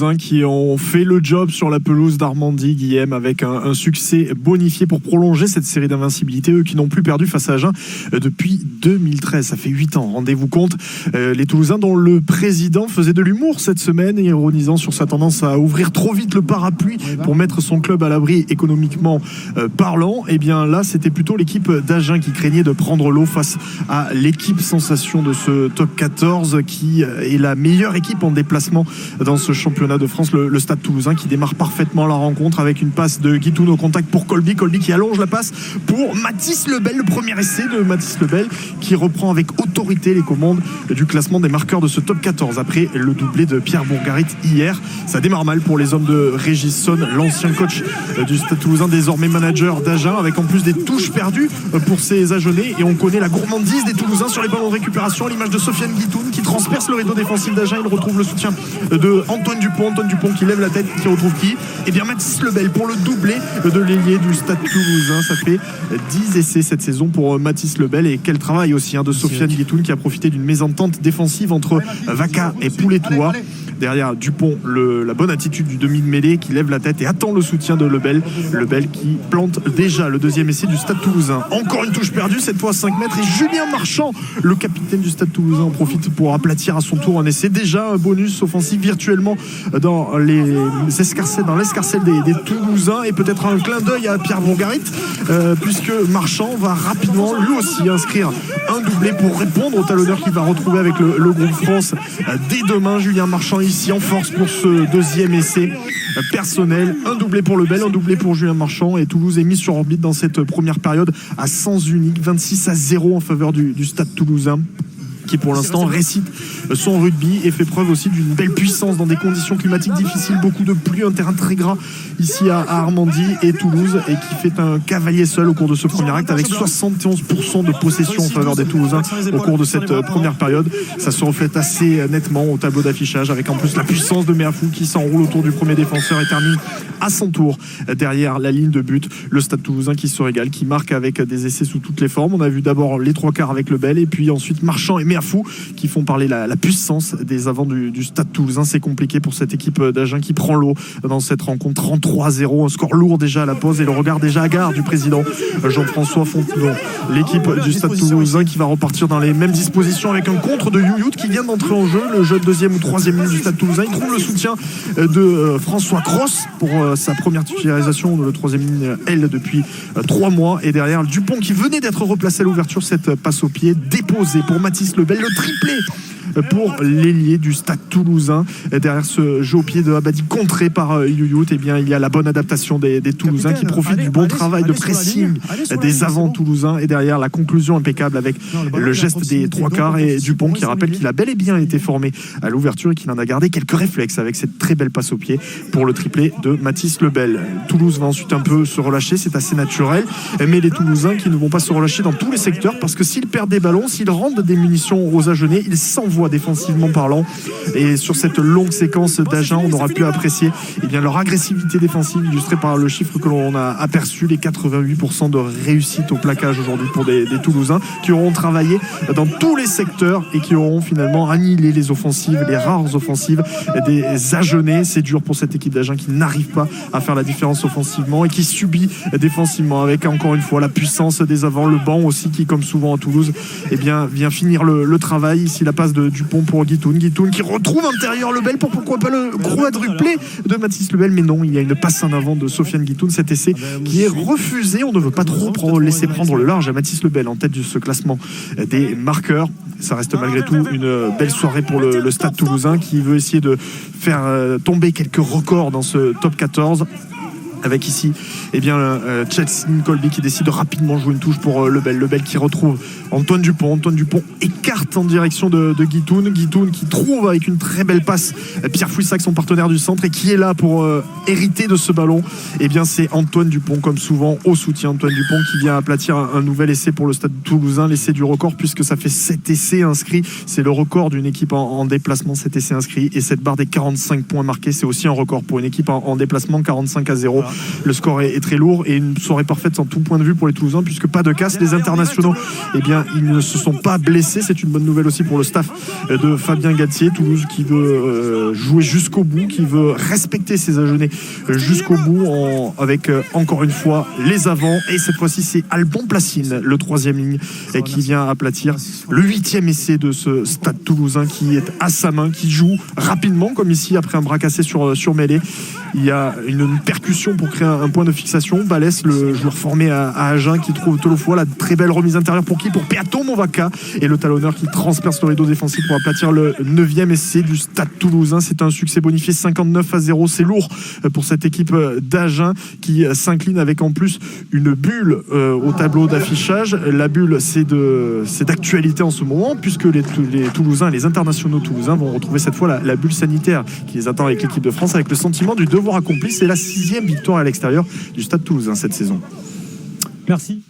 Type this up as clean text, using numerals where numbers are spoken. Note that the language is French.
Toulousains qui ont fait le job sur la pelouse d'Armandie, Guillaume, avec un succès bonifié pour prolonger cette série d'invincibilité. Eux qui n'ont plus perdu face à Agen depuis 2013. Ça fait 8 ans, rendez-vous compte. Les Toulousains dont le président faisait de l'humour cette semaine, ironisant sur sa tendance à ouvrir trop vite le parapluie pour mettre son club à l'abri économiquement parlant. Et bien là, c'était plutôt l'équipe d'Agen qui craignait de prendre l'eau face à l'équipe sensation de ce top 14 qui est la meilleure équipe en déplacement dans ce championnat de France, le Stade Toulousain, qui démarre parfaitement la rencontre avec une passe de Guitoun au contact pour Colby qui allonge la passe pour Mathis Lebel, le premier essai de Mathis Lebel qui reprend avec autorité les commandes du classement des marqueurs de ce top 14 après le doublé de Pierre Bourgarit hier. Ça démarre mal pour les hommes de Régis Son, l'ancien coach du Stade Toulousain, désormais manager d'Agen, avec en plus des touches perdues pour ces Agenais. Et on connaît la gourmandise des Toulousains sur les ballons de récupération à l'image de Sofiane Guitoun qui transperce le rideau défensif d'Agen. Il retrouve le soutien de Antoine Dupont qui lève la tête, qui retrouve qui? Et bien Mathis Lebel pour le doublé de l'ailier du Stade Toulousain. Ça fait 10 essais cette saison pour Mathis Lebel, et quel travail aussi de Sofiane Guitoun qui a profité d'une mésentente défensive entre Vaca et Pouletoua. Derrière Dupont, la bonne attitude du demi de mêlée qui lève la tête et attend le soutien de Lebel qui plante déjà le deuxième essai du Stade Toulousain. Encore une touche perdue, cette fois à 5 mètres, et Julien Marchand, le capitaine du Stade Toulousain, en profite pour aplatir à son tour un essai. Déjà un bonus offensif virtuellement dans l'escarcelle des Toulousains, et peut-être un clin d'œil à Pierre Bourgarit puisque Marchand va rapidement lui aussi inscrire un doublé pour répondre au talonneur qu'il va retrouver avec le groupe France dès demain. Julien Marchand ici en force pour ce deuxième essai personnel. Un doublé pour Lebel, un doublé pour Julien Marchand, et Toulouse est mise sur orbite dans cette première période à sens unique, 26-0 en faveur du Stade Toulousain, qui pour l'instant récite son rugby et fait preuve aussi d'une belle puissance dans des conditions climatiques difficiles, beaucoup de pluie, un terrain très gras ici à Armandie, et Toulouse et qui fait un cavalier seul au cours de ce premier acte avec 71% de possession en faveur des Toulousains au cours de cette première période. Ça se reflète assez nettement au tableau d'affichage, avec en plus la puissance de Meafou qui s'enroule autour du premier défenseur et termine à son tour derrière la ligne de but. Le Stade Toulousain qui se régale, qui marque avec des essais sous toutes les formes. On a vu d'abord les trois quarts avec Lebel, et puis ensuite Marchand et Meafou qui font parler la puissance des avants du Stade Toulousain. C'est compliqué pour cette équipe d'Agen qui prend l'eau dans cette rencontre. 33-0, un score lourd déjà à la pause, et le regard déjà hagard du président Jean-François Fontenot. L'équipe du Stade Toulousain qui va repartir dans les mêmes dispositions avec un contre de Youyout qui vient d'entrer en jeu, le jeune deuxième ou troisième ligne du Stade Toulousain. Il trouve le soutien de François Cross pour sa première titularisation de le troisième ligne L depuis 3 mois, et derrière Dupont qui venait d'être replacé à l'ouverture. Cette passe au pied déposée pour Mathis Lebel, le triplé pour l'ailier du Stade Toulousain. Et derrière ce jeu au pied de Abadi contré par Youyout, et bien il y a la bonne adaptation des Toulousains qui profitent du bon travail de pressing des avants toulousains, et derrière la conclusion impeccable avec le geste des trois quarts, et Dupont qui rappelle qu'il a bel et bien été formé à l'ouverture et qu'il en a gardé quelques réflexes avec cette très belle passe au pied pour le triplé de Mathis Lebel. Toulouse va ensuite un peu se relâcher, c'est assez naturel, mais les Toulousains qui ne vont pas se relâcher dans tous les secteurs, parce que s'ils perdent des ballons, s'ils rendent des munitions aux Agenais, ils s'envoient défensivement parlant. Et sur cette longue séquence d'Agen, on aura pu apprécier leur agressivité défensive, illustrée par le chiffre que l'on a aperçu, les 88% de réussite au plaquage aujourd'hui pour des Toulousains qui auront travaillé dans tous les secteurs et qui auront finalement annihilé les offensives, les rares offensives des Agenais. C'est dur pour cette équipe d'Agen qui n'arrive pas à faire la différence offensivement et qui subit défensivement, avec encore une fois la puissance des avants, le banc aussi qui, comme souvent à Toulouse, vient finir le travail. Ici la passe de Dupont pour Guitoun qui retrouve intérieur Lebel pour pourquoi pas le quadruplé de Mathis Lebel, mais non, il y a une passe en avant de Sofiane Guitoun, cet essai qui est refusé. On ne veut pas trop laisser prendre le large à Mathis Lebel en tête de ce classement des marqueurs. Ça reste malgré tout une belle soirée pour le Stade Toulousain qui veut essayer de faire tomber quelques records dans ce top 14. Avec ici Chelsea Colby qui décide de rapidement jouer une touche pour Lebel qui retrouve Antoine Dupont écarte en direction de Guitoun qui trouve avec une très belle passe Pierre Fouissac, son partenaire du centre, et qui est là pour hériter de ce ballon. C'est Antoine Dupont comme souvent au soutien. Antoine Dupont qui vient aplatir un nouvel essai pour le Stade Toulousain, l'essai du record, puisque ça fait 7 essais inscrits. C'est le record d'une équipe en déplacement, 7 essais inscrits, et cette barre des 45 points marqués, c'est aussi un record pour une équipe en déplacement. 45-0 le score est très lourd et une soirée parfaite sans tout point de vue pour les Toulousains puisque pas de casse. Les internationaux, eh bien, ils ne se sont pas blessés. C'est une bonne nouvelle aussi pour le staff de Fabien Galtier. Toulouse qui veut jouer jusqu'au bout, qui veut respecter ses Agenais jusqu'au bout avec encore une fois les avants. Et cette fois-ci, c'est Albon Placine, le troisième ligne, qui vient aplatir le 8e essai de ce Stade Toulousain qui est à sa main, qui joue rapidement comme ici après un bras cassé sur mêlée. Il y a une percussion pour créer un point de fixation. Balès, le joueur formé à Agen, qui trouve Tolofoa. La très belle remise intérieure pour qui? Pour Peaton Movaca. Et le talonneur qui transperce le rideau défensif pour aplatir le 9e essai du Stade Toulousain. C'est un succès bonifié 59-0. C'est lourd pour cette équipe d'Agen qui s'incline avec en plus une bulle au tableau d'affichage. La bulle, c'est d'actualité en ce moment puisque les Toulousains, les internationaux toulousains vont retrouver cette fois la bulle sanitaire qui les attend avec l'équipe de France avec le sentiment du devoir accompli. C'est la 6e victoire à l'extérieur du Stade Toulousain cette saison. Merci.